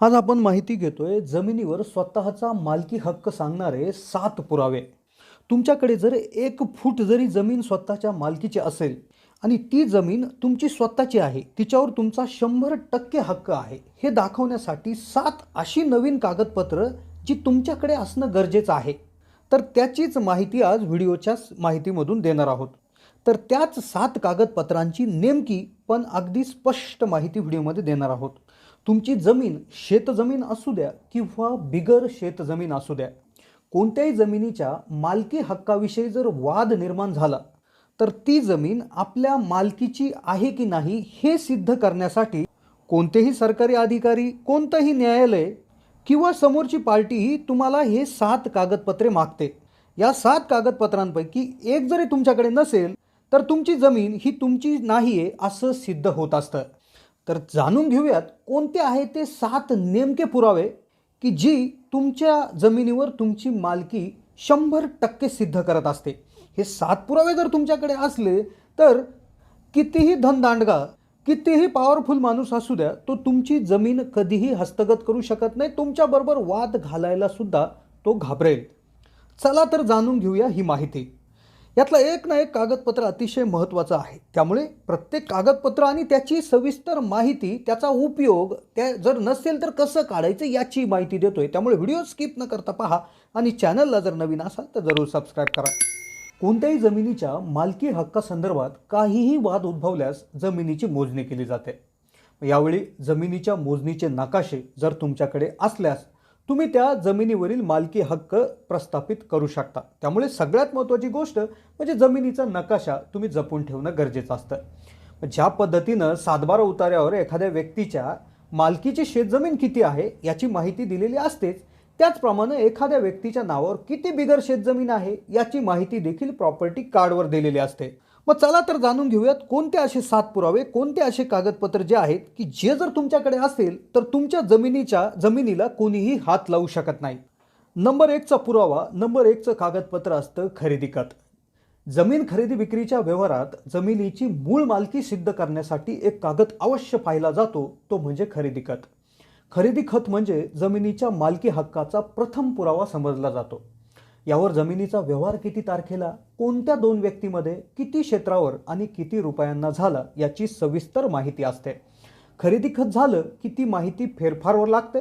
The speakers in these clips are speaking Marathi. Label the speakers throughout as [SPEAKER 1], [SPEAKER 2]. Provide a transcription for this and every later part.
[SPEAKER 1] आज आपण माहिती घेतोय जमिनीवर स्वतःचा मालकी हक्क सांगणारे 7 पुरावे. तुमच्याकडे जर 1 फूट जरी जमीन स्वतःच्या मालकीची असेल आणि ती जमीन तुमची स्वतःची आहे, तिच्यावर तुमचा 100% हक्क आहे, हे दाखवण्यासाठी 7 अशी नवीन कागदपत्र जी तुमच्याकडे असणं गरजेचं आहे. तर त्याचीच माहिती आज व्हिडिओच्या माहितीमधून देणार आहोत. तर त्याच 7 कागदपत्रांची नेमकी पण अगदी स्पष्ट माहिती व्हिडिओमध्ये देणार आहोत. तुमची जमीन शेतजमीन असू द्या किंवा बिगर शेतजमीन असू द्या, कोणत्याही जमिनीच्या मालकी हक्काविषयी जर वाद निर्माण झाला तर ती जमीन आपल्या मालकीची आहे की नाही हे सिद्ध करण्यासाठी कोणतेही सरकारी अधिकारी, कोणतंही न्यायालय किंवा समोरची पार्टीही तुम्हाला हे 7 कागदपत्रे मागते. या 7 कागदपत्रांपैकी एक जरी तुमच्याकडे नसेल तर तुमची जमीन ही तुमची नाही आहे असं सिद्ध होत असतं. तर जाणून घेऊयात कोणते आहेत ते 7 नेमके पुरावे की जी तुमच्या जमिनीवर तुमची मालकी 100% सिद्ध करत असते. हे 7 पुरावे जर तुमच्याकडे असले तर कितीही धनदांडगा, कितीही पॉवरफुल माणूस असू द्या, तो तुमची जमीन कधीही हस्तगत करू शकत नाही. तुमच्याबरोबर वाद घालायला सुद्धा तो घाबरेल. चला तर जाणून घेऊया ही माहिती. यातला एक ना एक कागदपत्र अतिशय महत्त्वाचं आहे. त्यामुळे प्रत्येक कागदपत्र आणि त्याची सविस्तर माहिती, त्याचा उपयोग त्या जर नसेल तर कसं काढायचं याची माहिती देतोय. त्यामुळे व्हिडिओ स्किप न करता पहा आणि चॅनलला जर नवीन असाल तर जरूर सबस्क्राईब करा. कोणत्याही जमिनीच्या मालकी हक्कासंदर्भात काहीही वाद उद्भवल्यास जमिनीची मोजणी केली जाते. यावेळी जमिनीच्या मोजणीचे नकाशे जर तुमच्याकडे असल्यास तुम्ही त्या जमिनीवरील मालकी हक्क प्रस्थापित करू शकता. त्यामुळे सगळ्यात महत्त्वाची गोष्ट म्हणजे जमिनीचा नकाशा तुम्ही जपून ठेवणं गरजेचं असतं. ज्या पद्धतीनं 7/12 उतार्यावर एखाद्या व्यक्तीच्या मालकीची शेतजमीन किती आहे याची माहिती दिलेली असतेच, त्याचप्रमाणे एखाद्या व्यक्तीच्या नावावर किती बिगर शेतजमीन आहे याची माहिती देखील प्रॉपर्टी कार्डवर दिलेली असते. मग चला तर जाणून घेऊयात कोणते असे 7 पुरावे, कोणते असे कागदपत्र जे आहेत की जे जर तुमच्याकडे असेल तर तुमच्या जमिनीला कोणीही हात लावू शकत नाही. नंबर 1चा पुरावा, नंबर 1चं कागदपत्र असतं खरेदी खत. जमीन खरेदी विक्रीच्या व्यवहारात जमिनीची मूळ मालकी सिद्ध करण्यासाठी एक कागद अवश्य पाहिला जातो, तो म्हणजे खरेदी खत. खरेदी खत म्हणजे जमिनीच्या मालकी हक्काचा प्रथम पुरावा समजला जातो. यावर जमिनीचा व्यवहार किती तारखेला, कोणत्या 2 व्यक्तीमध्ये, किती क्षेत्रावर आणि किती रुपयांना झाला याची सविस्तर माहिती असते. खरेदी खत झालं की ती माहिती फेरफारवर लागते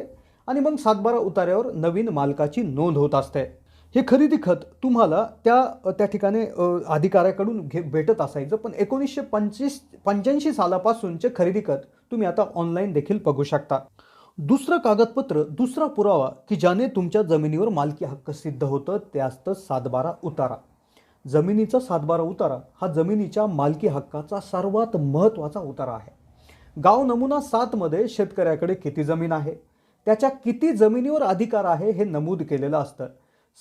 [SPEAKER 1] आणि मग 7/12 उतार्यावर नवीन मालकाची नोंद होत असते. हे खरेदी खत तुम्हाला त्या ठिकाणी अधिकाऱ्याकडून भेटत असायचं, पण 1985 सालापासूनचे खरेदी खत तुम्ही आता ऑनलाईन देखील बघू शकता. दुसरं कागदपत्र, दुसरा पुरावा की ज्याने तुमच्या जमिनीवर मालकी हक्क सिद्ध होतं ते असतं 7/12 उतारा. जमिनीचा 7/12 उतारा हा जमिनीच्या मालकी हक्काचा सर्वात महत्त्वाचा उतारा आहे. गाव नमुना 7 मध्ये शेतकऱ्याकडे किती जमीन आहे, त्याच्या किती जमिनीवर अधिकार आहे हे नमूद केलेलं असतं.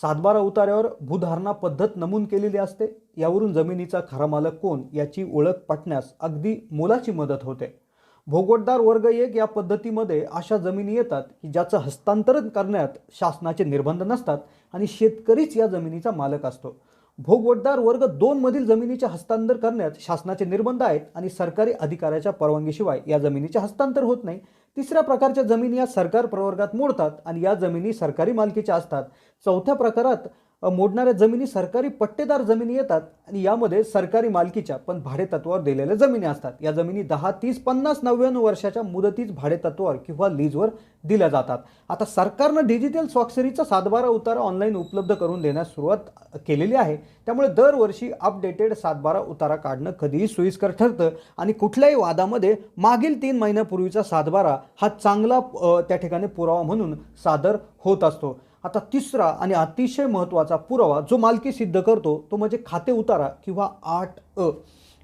[SPEAKER 1] 7/12 उतार्यावर भूधारणा पद्धत नमूद केलेली असते. यावरून जमिनीचा खरा मालक कोण याची ओळख पटण्यास अगदी मोलाची मदत होते. भोगवटदार वर्ग 1 या पद्धतीमध्ये अशा जमिनी येतात की ज्याचं हस्तांतरण करण्यात शासनाचे निर्बंध नसतात आणि शेतकरीच या जमिनीचा मालक असतो. भोगवटदार वर्ग 2 मधील जमिनीचे हस्तांतर करण्यात शासनाचे निर्बंध आहेत आणि सरकारी अधिकाऱ्याच्या परवानगीशिवाय या जमिनीचे हस्तांतर होत नाही. तिसऱ्या प्रकारच्या जमिनी या सरकार प्रवर्गात मोडतात आणि या जमिनी सरकारी मालकीच्या असतात. चौथ्या प्रकारात मोडणाऱ्या जमिनी सरकारी पट्टेदार जमिनी येतात आणि यामध्ये सरकारी मालकीच्या पण भाडेतत्वावर दिलेल्या जमिनी असतात. या जमिनी 10, 30, 50, 99 वर्षाच्या मुदतीत भाडेतत्वावर किंवा लीजवर दिल्या जातात. आता सरकारनं डिजिटल स्वाक्षरीचा 7/12 उतारा ऑनलाईन उपलब्ध करून देण्यास सुरुवात केलेली आहे. त्यामुळे दरवर्षी अपडेटेड 7/12 उतारा काढणं कधीही सोयीस्कर ठरतं आणि कुठल्याही वादामध्ये मागील 3 महिन्यापूर्वीचा 7/12 हा चांगला त्या ठिकाणी पुरावा म्हणून सादर होत असतो. आता तिसरा आणि अतिशय महत्त्वाचा पुरावा जो मालकी सिद्ध करतो तो म्हणजे खाते उतारा किंवा 8अ.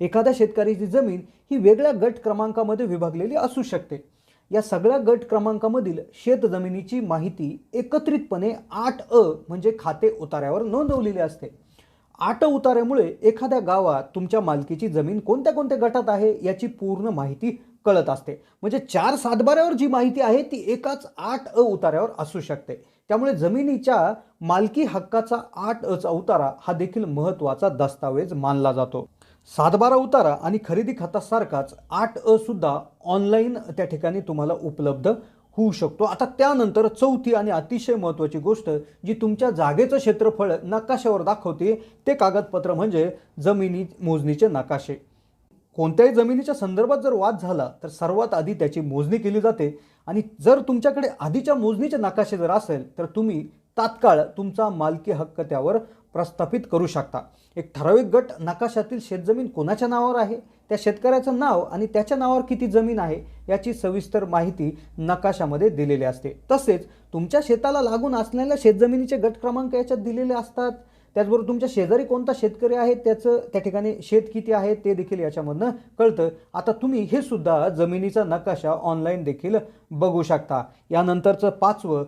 [SPEAKER 1] एखाद्या शेतकऱ्याची जमीन ही वेगळ्या गट क्रमांकामध्ये विभागलेली असू शकते. या सगळ्या गट क्रमांकामधील शेत जमिनीची माहिती एकत्रितपणे 8अ म्हणजे खाते उतार्यावर नोंदवलेली असते. 8 उतार्यामुळे एखाद्या गावात तुमच्या मालकीची जमीन कोणत्या कोणत्या गटात आहे याची पूर्ण माहिती कळत असते. म्हणजे 4 7/12 जी माहिती आहे ती एकाच 8अ उतार्यावर असू शकते. त्यामुळे जमिनीच्या मालकी हक्काचा 8अचा उतारा हा देखील महत्त्वाचा दस्तावेज मानला जातो. 7/12 उतारा आणि खरेदी खतासारखाच 8अ सुद्धा ऑनलाईन त्या ठिकाणी तुम्हाला उपलब्ध होऊ शकतो. आता त्यानंतर चौथी आणि अतिशय महत्त्वाची गोष्ट जी तुमच्या जागेचं क्षेत्रफळ नकाशावर दाखवते ते कागदपत्र म्हणजे जमिनी मोजणीचे नकाशे. कोणत्याही जमिनीच्या संदर्भात जर वाद झाला तर सर्वात आधी त्याची मोजणी केली जाते आणि जर तुमच्याकडे आधीच्या मोजणीचे नकाशे जर असेल तर तुम्ही तात्काळ तुमचा मालकी हक्क त्यावर प्रस्थापित करू शकता. एक ठराविक गट नकाशातील शेतजमीन कोणाच्या नावावर आहे, त्या शेतकऱ्याचं नाव आणि त्याच्या नावावर किती जमीन आहे याची सविस्तर माहिती नकाशामध्ये दिलेली असते. तसेच तुमच्या शेताला लागून असलेल्या शेतजमिनीचे गट क्रमांक याच्यात दिलेले असतात. त्याचबरोबर तुमच्या शेजारी कोणता शेतकरी आहे त्याचं त्या ठिकाणी शेत किती आहे ते देखील याच्यामधनं कळतं. आता तुम्ही हे सुद्धा जमिनीचा नकाशा ऑनलाईन देखील बघू शकता. यानंतरचं पाचवं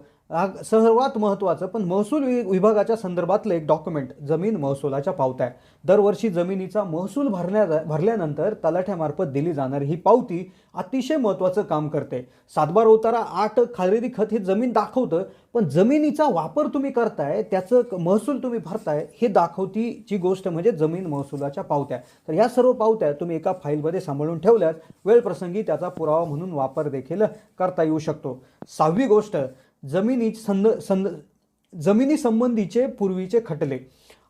[SPEAKER 1] सर्वात महत्त्वाचं पण महसूल विभागाच्या संदर्भातलं एक डॉक्युमेंट जमीन महसुलाच्या पावत्या. दरवर्षी जमिनीचा महसूल भरल्यानंतर तलाठ्यामार्फत दिली जाणारी ही पावती अतिशय महत्त्वाचं काम करते. 7/12 उतारा 8 खरेदी खत हे जमीन दाखवतं, पण जमिनीचा वापर तुम्ही करताय त्याचं महसूल तुम्ही भरताय हे दाखवतीची गोष्ट म्हणजे जमीन महसुलाच्या पावत्या. तर ह्या सर्व पावत्या तुम्ही एका फाईलमध्ये सांभाळून ठेवल्यास वेळ प्रसंगी त्याचा पुरावा म्हणून वापर देखील करता येऊ शकतो. 6वी गोष्ट जमिनी संबंधीचे पूर्वीचे खटले.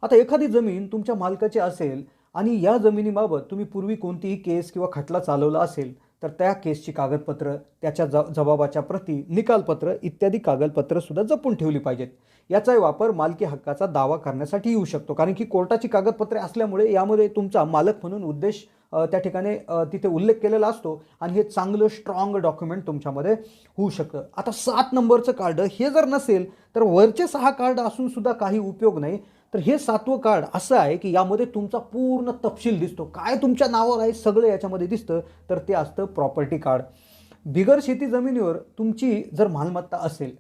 [SPEAKER 1] आता एखादी जमीन तुमच्या मालकाची असेल आणि या जमिनीबाबत तुम्ही पूर्वी कोणतीही केस किंवा खटला चालवला असेल तर त्या केसची कागदपत्र, त्याच्या जबाबाच्या प्रती, निकालपत्र इत्यादी कागदपत्र सुद्धा जपून ठेवली पाहिजेत. याचाही वापर मालकी हक्काचा दावा करण्यासाठी येऊ शकतो, कारण की कोर्टाची कागदपत्रे असल्यामुळे यामध्ये तुमचा मालक म्हणून उद्देश त्या ठिकाणी तिथे उल्लेख केलेला असतो आणि हे चांगलं स्ट्रॉंग डॉक्युमेंट तुमच्यामध्ये होऊ शकतं. आता 7 नंबरचं कार्ड हे जर नसेल तर वरचे 6 कार्ड असून सुद्धा काही उपयोग नाही. तर हे 7वं कार्ड असं आहे की यामध्ये तुमचा पूर्ण तपशील दिसतो, काय तुमच्या नावावर आहे सगळं याच्यामध्ये दिसतं. तर ते असतं प्रॉपर्टी कार्ड. बिगर शेती जमिनीवर तुमची जर मालमत्ता असेल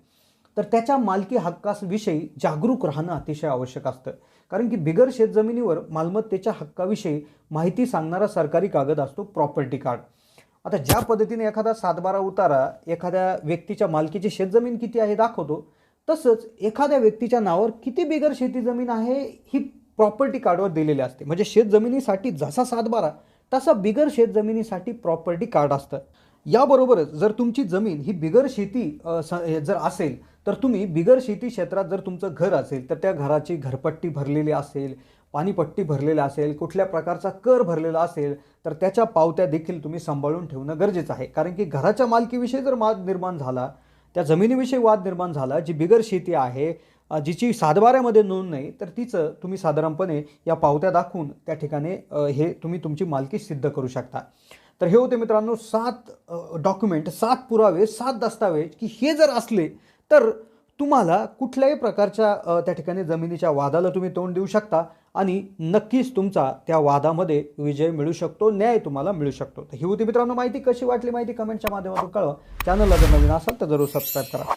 [SPEAKER 1] तर त्याच्या मालकी हक्काविषयी जागरूक राहणं अतिशय आवश्यक असतं, कारण की बिगर शेतजमिनीवर मालमत्तेच्या हक्काविषयी माहिती सांगणारा सरकारी कागद असतो प्रॉपर्टी कार्ड. आता ज्या पद्धतीने एखादा 7/12 उतारा एखाद्या व्यक्तीच्या मालकीची शेतजमीन किती आहे दाखवतो, तसंच एखाद्या व्यक्तीच्या नावावर किती बिगर शेती जमीन आहे ही प्रॉपर्टी कार्डवर दिलेली असते. म्हणजे शेतजमिनीसाठी जसा 7/12 तसा बिगर शेतजमिनीसाठी प्रॉपर्टी कार्ड असतं. याबरोबरच जर तुमची जमीन ही बिगर शेती जर असेल तर तुम्ही बिगर शेती क्षेत्रात जर तुमचं घर असेल तर त्या घराची घरपट्टी भरलेली असेल, पाणीपट्टी भरलेली असेल, कुठल्या प्रकारचा कर भरलेला असेल तर त्याच्या पावत्या देखील तुम्ही सांभाळून ठेवणं गरजेचं आहे. कारण की घराच्या मालकीविषयी जर वाद निर्माण झाला, त्या जमिनीविषयी वाद निर्माण झाला, जी बिगर शेती आहे, जिची 7/12मध्ये नोंद नाही, तर तिचं तुम्ही साधारणपणे या पावत्या दाखवून त्या ठिकाणी हे तुम्ही तुमची मालकी सिद्ध करू शकता. तर हे होते मित्रांनो 7 डॉक्युमेंट, 7 पुरावे, 7 दस्तावेज की हे जर असले तर तुम्हाला कुठल्याही प्रकारच्या त्या ठिकाणी जमिनीच्या वादाला तुम्ही तोंड देऊ शकता आणि नक्कीच तुमचा त्या वादामध्ये विजय मिळू शकतो, न्याय तुम्हाला मिळू शकतो. तर ही होती मित्रांनो माहिती. कशी वाटली माहिती कमेंटच्या माध्यमातून कळवा. चॅनलला जर नवीन असाल तर जरूर सबस्क्राईब करा.